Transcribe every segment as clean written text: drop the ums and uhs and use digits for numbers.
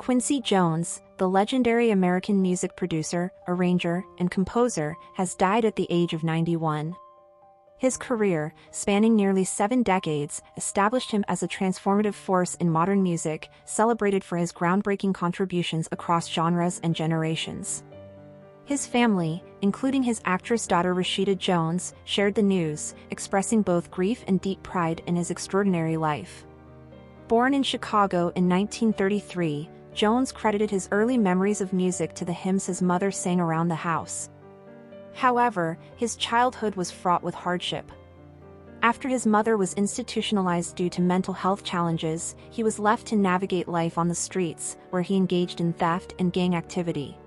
Quincy Jones, the legendary American music producer, arranger, and composer, has died at the age of 91. His career, spanning nearly 7 decades, established him as a transformative force in modern music, celebrated for his groundbreaking contributions across genres and generations. His family, including his actress daughter Rashida Jones, shared the news, expressing both grief and deep pride in his extraordinary life. Born in Chicago in 1933, Jones credited his early memories of music to the hymns his mother sang around the house. However, his childhood was fraught with hardship. After his mother was institutionalized due to mental health challenges, he was left to navigate life on the streets, where he engaged in theft and gang activity.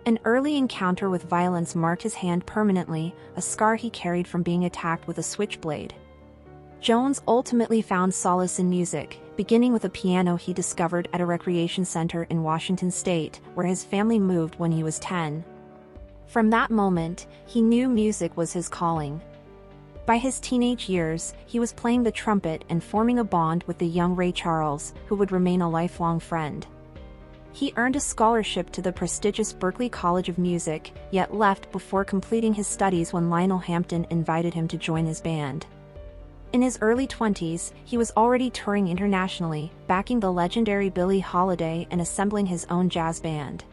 An early encounter with violence marked his hand permanently, a scar he carried from being attacked with a switchblade. Jones ultimately found solace in music, beginning with a piano he discovered at a recreation center in Washington state, where his family moved when he was 10. From that moment, he knew music was his calling. By his teenage years, he was playing the trumpet and forming a bond with the young Ray Charles, who would remain a lifelong friend. He earned a scholarship to the prestigious Berklee College of Music, yet left before completing his studies when Lionel Hampton invited him to join his band. In his early 20s, he was already touring internationally, backing the legendary Billie Holiday and assembling his own jazz band.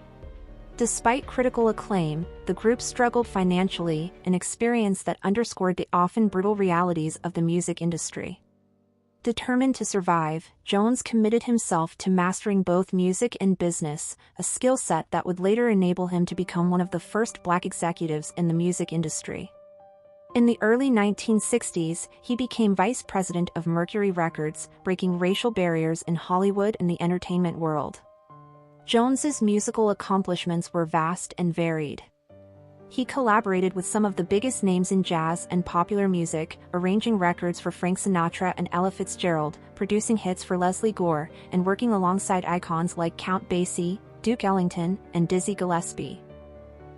Despite critical acclaim, the group struggled financially, an experience that underscored the often brutal realities of the music industry. Determined to survive, Jones committed himself to mastering both music and business, a skill set that would later enable him to become one of the first Black executives in the music industry. In the early 1960s, he became vice president of Mercury Records, breaking racial barriers in Hollywood and the entertainment world. Jones's musical accomplishments were vast and varied. He collaborated with some of the biggest names in jazz and popular music, arranging records for Frank Sinatra and Ella Fitzgerald, producing hits for Leslie Gore, and working alongside icons like Count Basie, Duke Ellington, and Dizzy Gillespie.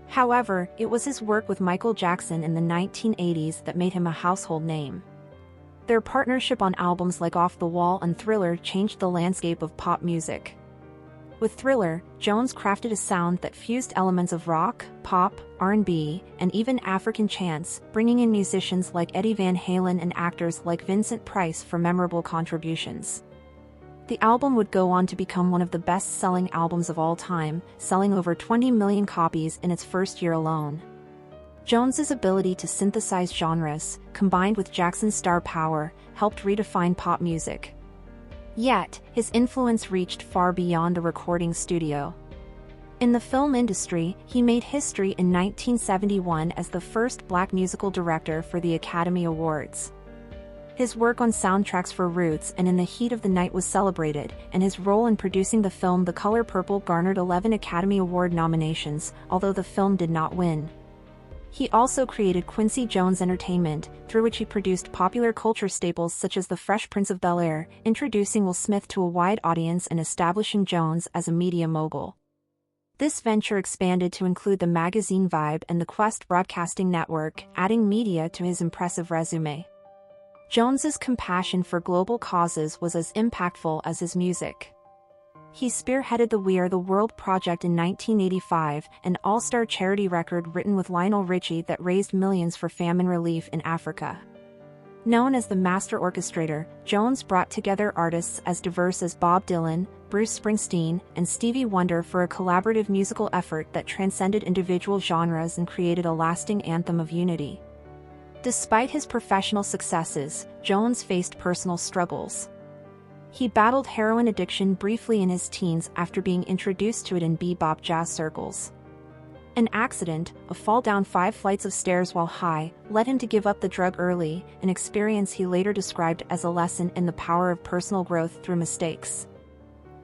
However, it was his work with Michael Jackson in the 1980s that made him a household name. Their partnership on albums like Off the Wall and Thriller changed the landscape of pop music. With Thriller, Jones crafted a sound that fused elements of rock, pop, R&B, and even African chants, bringing in musicians like Eddie Van Halen and actors like Vincent Price for memorable contributions. The album would go on to become one of the best-selling albums of all time, selling over 20 million copies in its first year alone. Jones's ability to synthesize genres, combined with Jackson's star power, helped redefine pop music. Yet, his influence reached far beyond the recording studio. In the film industry, he made history in 1971 as the first Black musical director for the Academy Awards. His work on soundtracks for Roots and In the Heat of the Night was celebrated, and his role in producing the film The Color Purple garnered 11 Academy Award nominations, although the film did not win. He also created Quincy Jones Entertainment, through which he produced popular culture staples such as The Fresh Prince of Bel-Air, introducing Will Smith to a wide audience and establishing Jones as a media mogul. This venture expanded to include the magazine Vibe and the Quest Broadcasting Network, adding media to his impressive resume. Jones's compassion for global causes was as impactful as his music. He spearheaded the We Are the World project in 1985, an all-star charity record written with Lionel Richie that raised millions for famine relief in Africa. Known as the Master Orchestrator, Jones brought together artists as diverse as Bob Dylan, Bruce Springsteen, and Stevie Wonder for a collaborative musical effort that transcended individual genres and created a lasting anthem of unity. Despite his professional successes, Jones faced personal struggles. He battled heroin addiction briefly in his teens after being introduced to it in bebop jazz circles. An accident, a fall down 5 flights of stairs while high, led him to give up the drug early, an experience he later described as a lesson in the power of personal growth through mistakes.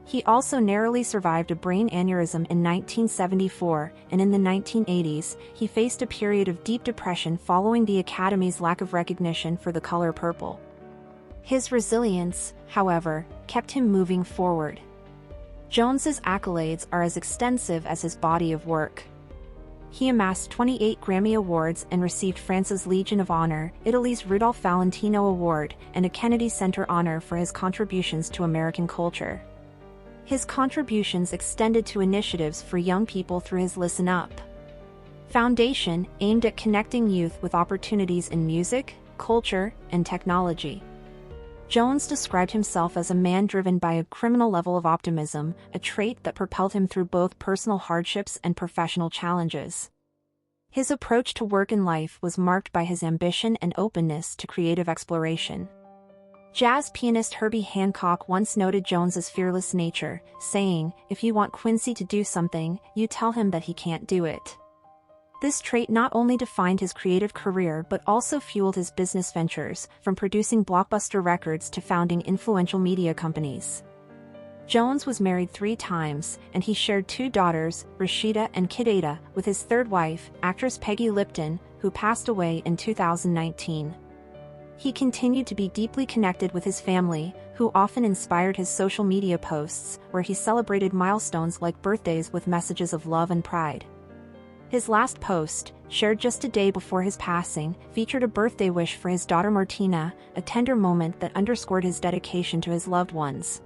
He also narrowly survived a brain aneurysm in 1974, and in the 1980s, he faced a period of deep depression following the Academy's lack of recognition for The Color Purple. His resilience, however, kept him moving forward. Jones's accolades are as extensive as his body of work. He amassed 28 Grammy Awards and received France's Legion of Honor, Italy's Rudolph Valentino Award, and a Kennedy Center honor for his contributions to American culture. His contributions extended to initiatives for young people through his Listen Up Foundation, aimed at connecting youth with opportunities in music, culture, and technology. Jones described himself as a man driven by a criminal level of optimism, a trait that propelled him through both personal hardships and professional challenges. His approach to work and life was marked by his ambition and openness to creative exploration. Jazz pianist Herbie Hancock once noted Jones's fearless nature, saying, "If you want Quincy to do something, you tell him that he can't do it." This trait not only defined his creative career but also fueled his business ventures, from producing blockbuster records to founding influential media companies. Jones was married 3 times, and he shared 2 daughters, Rashida and Kidada, with his third wife, actress Peggy Lipton, who passed away in 2019. He continued to be deeply connected with his family, who often inspired his social media posts, where he celebrated milestones like birthdays with messages of love and pride. His last post, shared just a day before his passing, featured a birthday wish for his daughter Martina, a tender moment that underscored his dedication to his loved ones.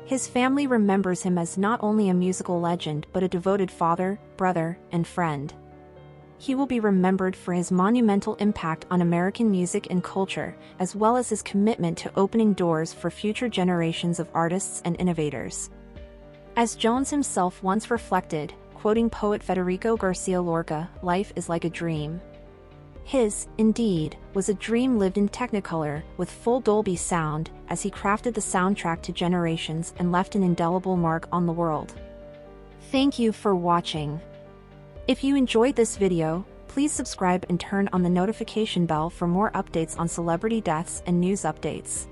His family remembers him as not only a musical legend but a devoted father, brother, and friend. He will be remembered for his monumental impact on American music and culture, as well as his commitment to opening doors for future generations of artists and innovators. As Jones himself once reflected, quoting poet Federico Garcia Lorca, "Life is like a dream." His, indeed, was a dream lived in Technicolor, with full Dolby sound, as he crafted the soundtrack to generations and left an indelible mark on the world. Thank you for watching. If you enjoyed this video, please subscribe and turn on the notification bell for more updates on celebrity deaths and news updates.